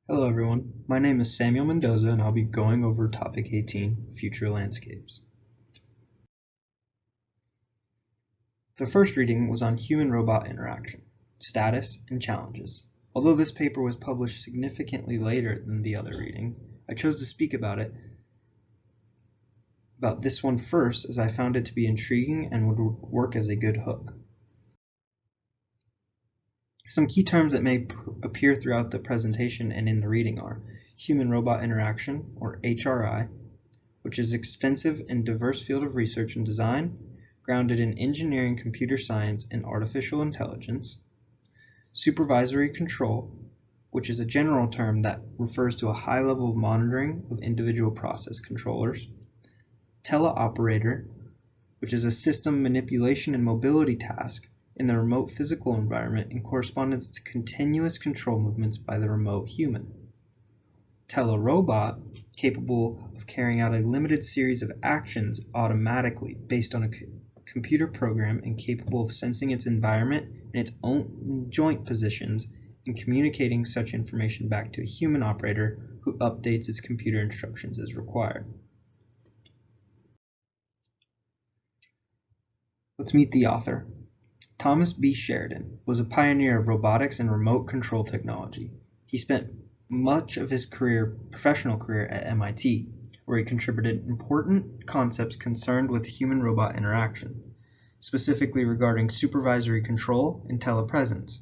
Hello everyone, my name is Samuel Mendoza and I'll be going over topic 18, Future Landscapes. The first reading was on human-robot interaction, status, and challenges. Although this paper was published significantly later than the other reading, I chose to speak about this one first as I found it to be intriguing and would work as a good hook. Some key terms that may appear throughout the presentation and in the reading are human-robot interaction, or HRI, which is an extensive and diverse field of research and design, grounded in engineering, computer science, and artificial intelligence. Supervisory control, which is a general term that refers to a high level of monitoring of individual process controllers. Teleoperator, which is a system manipulation and mobility task in the remote physical environment in correspondence to continuous control movements by the remote human. Telerobot, capable of carrying out a limited series of actions automatically based on a computer program and capable of sensing its environment and its own joint positions and communicating such information back to a human operator who updates its computer instructions as required. Let's meet the author. Thomas B. Sheridan was a pioneer of robotics and remote control technology. He spent much of his professional career at MIT, where he contributed important concepts concerned with human-robot interaction, specifically regarding supervisory control and telepresence.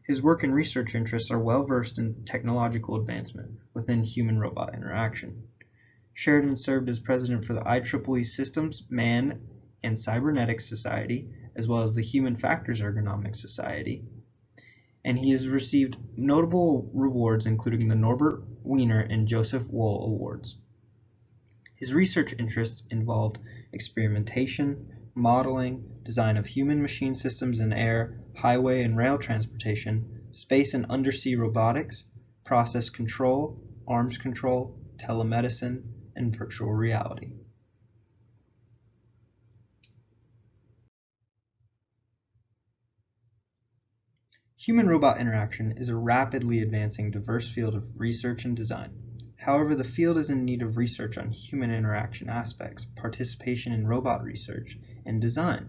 His work and research interests are well versed in technological advancement within human-robot interaction. Sheridan served as president for the IEEE Systems, Man, and Cybernetics Society, as well as the Human Factors Ergonomics Society, and he has received notable rewards including the Norbert Wiener and Joseph Wohl Awards. His research interests involved experimentation, modeling, design of human-machine systems in air, highway and rail transportation, space and undersea robotics, process control, arms control, telemedicine, and virtual reality. Human-robot interaction is a rapidly advancing diverse field of research and design. However, the field is in need of research on human interaction aspects, participation in robot research, and design.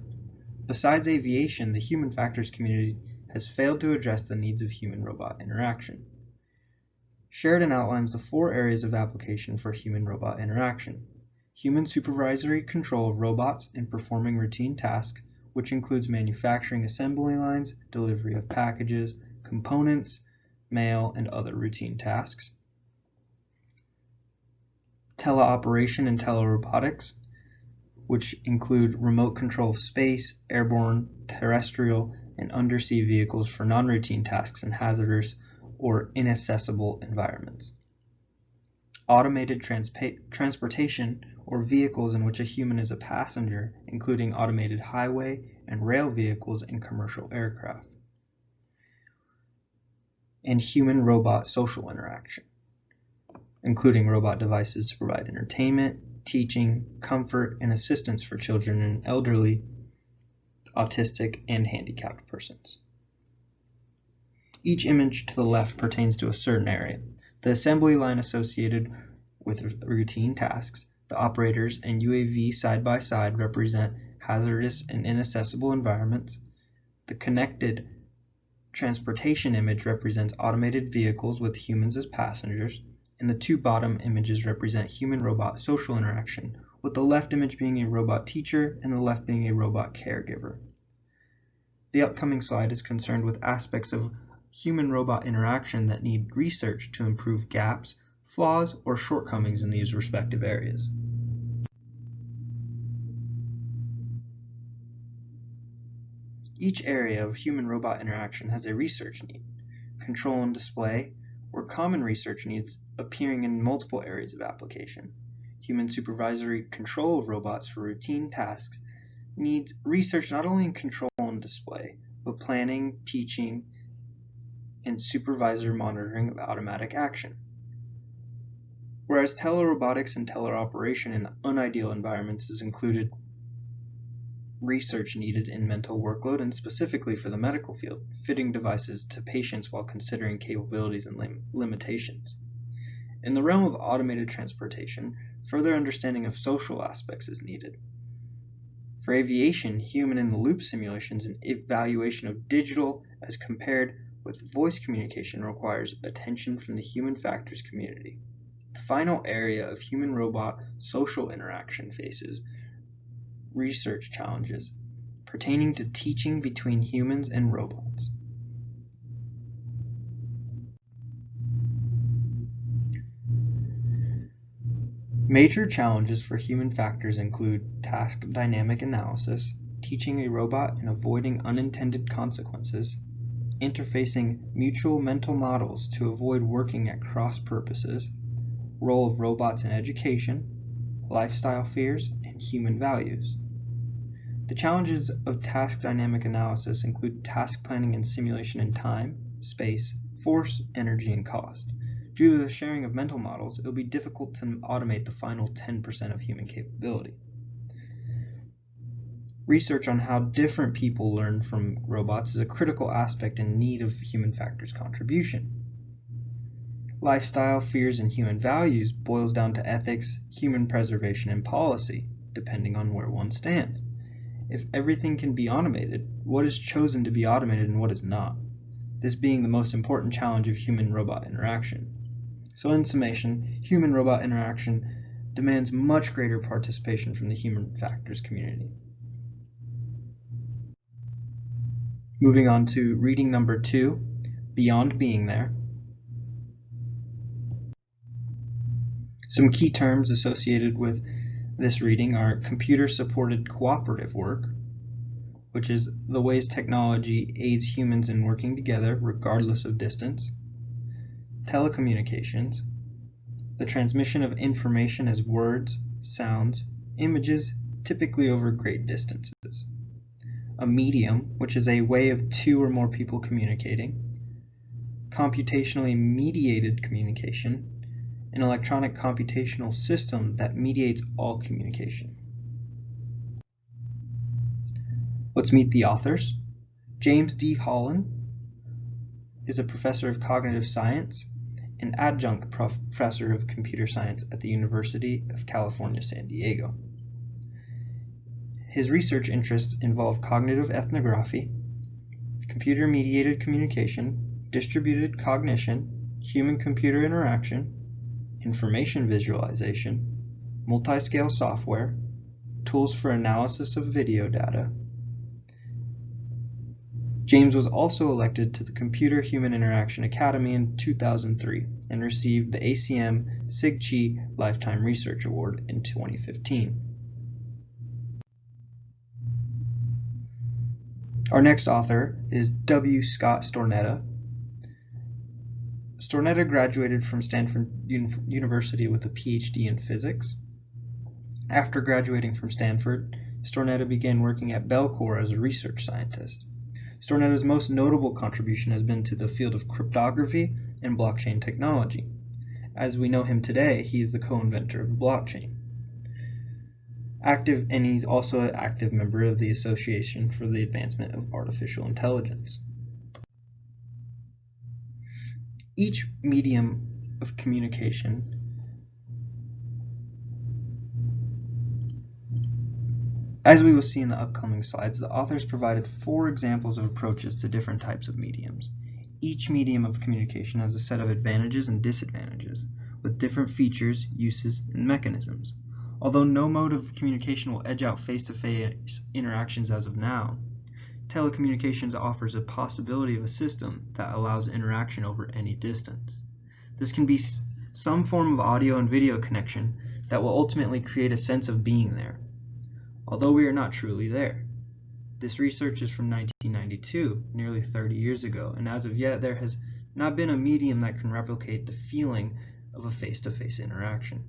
Besides aviation, the human factors community has failed to address the needs of human-robot interaction. Sheridan outlines the 4 areas of application for human-robot interaction: human supervisory control of robots in performing routine tasks, which includes manufacturing assembly lines, delivery of packages, components, mail, and other routine tasks. Teleoperation and telerobotics, which include remote control of space, airborne, terrestrial, and undersea vehicles for non-routine tasks in hazardous or inaccessible environments. Automated transportation, or vehicles in which a human is a passenger, including automated highway and rail vehicles and commercial aircraft. And human-robot social interaction, including robot devices to provide entertainment, teaching, comfort, and assistance for children and elderly, autistic, and handicapped persons. Each image to the left pertains to a certain area. The assembly line associated with routine tasks, the operators and UAV side by side represent hazardous and inaccessible environments. The connected transportation image represents automated vehicles with humans as passengers, and the 2 bottom images represent human-robot social interaction, with the left image being a robot teacher and the left being a robot caregiver. The upcoming slide is concerned with aspects of human-robot interaction that need research to improve gaps, flaws, or shortcomings in these respective areas. Each area of human-robot interaction has a research need, control and display, or common research needs appearing in multiple areas of application. Human supervisory control of robots for routine tasks needs research not only in control and display, but planning, teaching, and supervisor monitoring of automatic action. Whereas telerobotics and teleoperation in unideal environments is included research needed in mental workload and specifically for the medical field, fitting devices to patients while considering capabilities and limitations. In the realm of automated transportation, further understanding of social aspects is needed. For aviation, human-in-the-loop simulations and evaluation of digital as compared with voice communication requires attention from the human factors community. The final area of human-robot social interaction faces research challenges pertaining to teaching between humans and robots. Major challenges for human factors include task dynamic analysis, teaching a robot and avoiding unintended consequences, interfacing mutual mental models to avoid working at cross purposes, role of robots in education, lifestyle fears, and human values. The challenges of task dynamic analysis include task planning and simulation in time, space, force, energy, and cost. Due to the sharing of mental models, it will be difficult to automate the final 10% of human capability. Research on how different people learn from robots is a critical aspect in need of human factors contribution. Lifestyle, fears, and human values boils down to ethics, human preservation, and policy, depending on where one stands. If everything can be automated, what is chosen to be automated and what is not? This being the most important challenge of human-robot interaction. So in summation, human-robot interaction demands much greater participation from the human factors community. Moving on to reading number 2, Beyond Being There. Some key terms associated with this reading are computer-supported cooperative work, which is the ways technology aids humans in working together regardless of distance. Telecommunications, the transmission of information as words, sounds, images, typically over great distances. A medium, which is a way of two or more people communicating. Computationally mediated communication, an electronic computational system that mediates all communication. Let's meet the authors. James D. Holland is a professor of cognitive science and adjunct professor of computer science at the University of California, San Diego. His research interests involve cognitive ethnography, computer-mediated communication, distributed cognition, human-computer interaction, information visualization, multi-scale software, tools for analysis of video data. James was also elected to the Computer Human Interaction Academy in 2003 and received the ACM SIG-Chi Lifetime Research Award in 2015. Our next author is W. Scott Stornetta. Stornetta graduated from Stanford University with a PhD in physics. After graduating from Stanford, Stornetta began working at Bellcore as a research scientist. Stornetta's most notable contribution has been to the field of cryptography and blockchain technology. As we know him today, he is the co-inventor of the blockchain. And he's also an active member of the Association for the Advancement of Artificial Intelligence. Each medium of communication As we will see in the upcoming slides, the authors provided 4 examples of approaches to different types of mediums. Each medium of communication has a set of advantages and disadvantages, with different features, uses, and mechanisms. Although no mode of communication will edge out face-to-face interactions as of now, telecommunications offers a possibility of a system that allows interaction over any distance. This can be some form of audio and video connection that will ultimately create a sense of being there, although we are not truly there. This research is from 1992, nearly 30 years ago, and as of yet there has not been a medium that can replicate the feeling of a face-to-face interaction.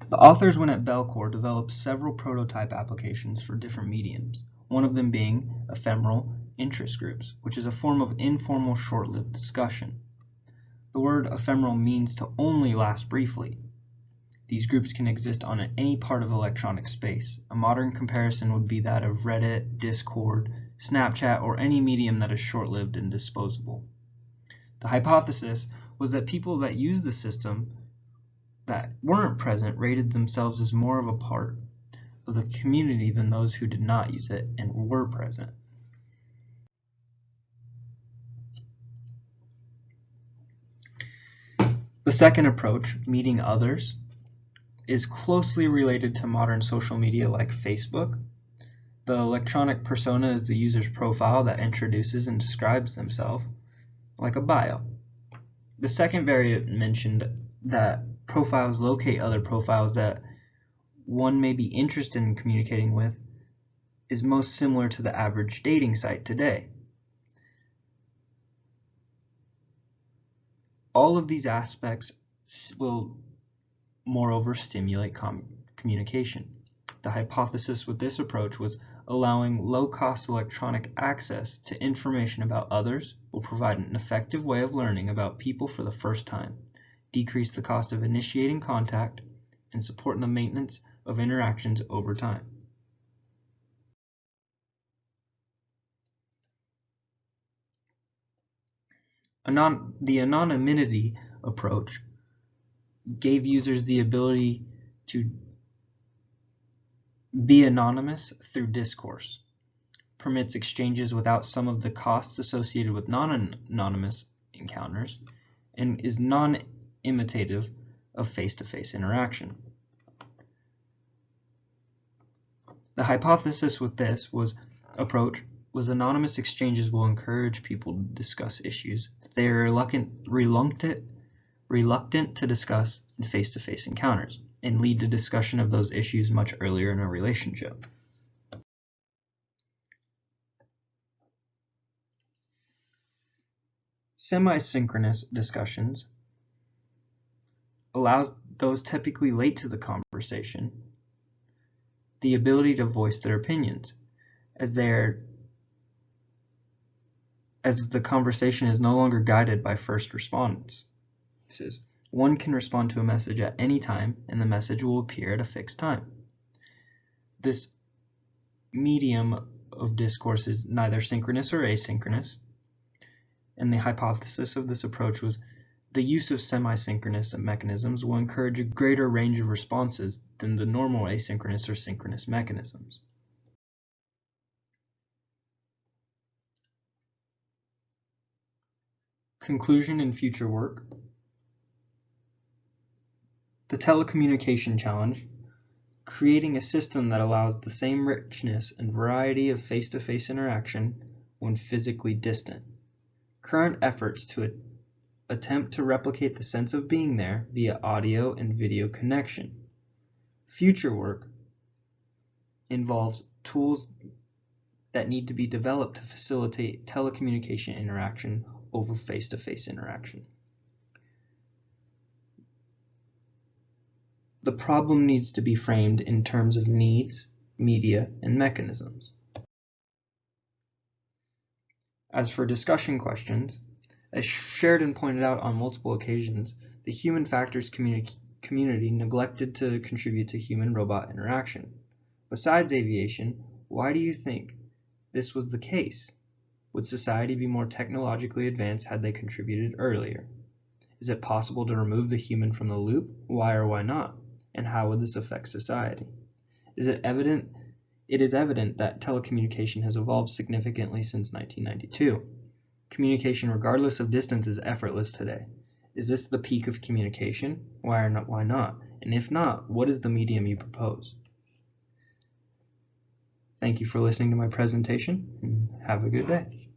The authors, when at Bellcore, developed several prototype applications for different mediums, one of them being ephemeral interest groups, which is a form of informal short-lived discussion. The word ephemeral means to only last briefly. These groups can exist on any part of electronic space. A modern comparison would be that of Reddit, Discord, Snapchat, or any medium that is short-lived and disposable. The hypothesis was that people that used the system that weren't present rated themselves as more of a part of the community than those who did not use it and were present. The second approach, meeting others, is closely related to modern social media like Facebook. The electronic persona is the user's profile that introduces and describes themselves, like a bio. The second variant mentioned that profiles locate other profiles that one may be interested in communicating with is most similar to the average dating site today. All of these aspects will moreover stimulate communication. The hypothesis with this approach was allowing low-cost electronic access to information about others will provide an effective way of learning about people for the first time, decrease the cost of initiating contact, and support the maintenance of interactions over time. The anonymity approach gave users the ability to be anonymous through discourse, permits exchanges without some of the costs associated with non-anonymous encounters, and is non-imitative of face-to-face interaction. The hypothesis with this approach was anonymous exchanges will encourage people to discuss issues they are reluctant to discuss in face-to-face encounters, and lead to discussion of those issues much earlier in a relationship. Semi-synchronous discussions allows those typically late to the conversation the ability to voice their opinions, as the conversation is no longer guided by first responses. One can respond to a message at any time, and the message will appear at a fixed time. This medium of discourse is neither synchronous or asynchronous, and the hypothesis of this approach was the use of semi-synchronous mechanisms will encourage a greater range of responses than the normal asynchronous or synchronous mechanisms. Conclusion and future work. The telecommunication challenge, creating a system that allows the same richness and variety of face-to-face interaction when physically distant. Current efforts to attempt to replicate the sense of being there via audio and video connection. Future work involves tools that need to be developed to facilitate telecommunication interaction over face-to-face interaction. The problem needs to be framed in terms of needs, media, and mechanisms. As for discussion questions, as Sheridan pointed out on multiple occasions, the human factors community neglected to contribute to human-robot interaction. Besides aviation, why do you think this was the case? Would society be more technologically advanced had they contributed earlier? Is it possible to remove the human from the loop? Why or why not? And how would this affect society? It is evident that telecommunication has evolved significantly since 1992. Communication, regardless of distance, is effortless today. Is this the peak of communication? Why not? And if not, what is the medium you propose? Thank you for listening to my presentation, and have a good day.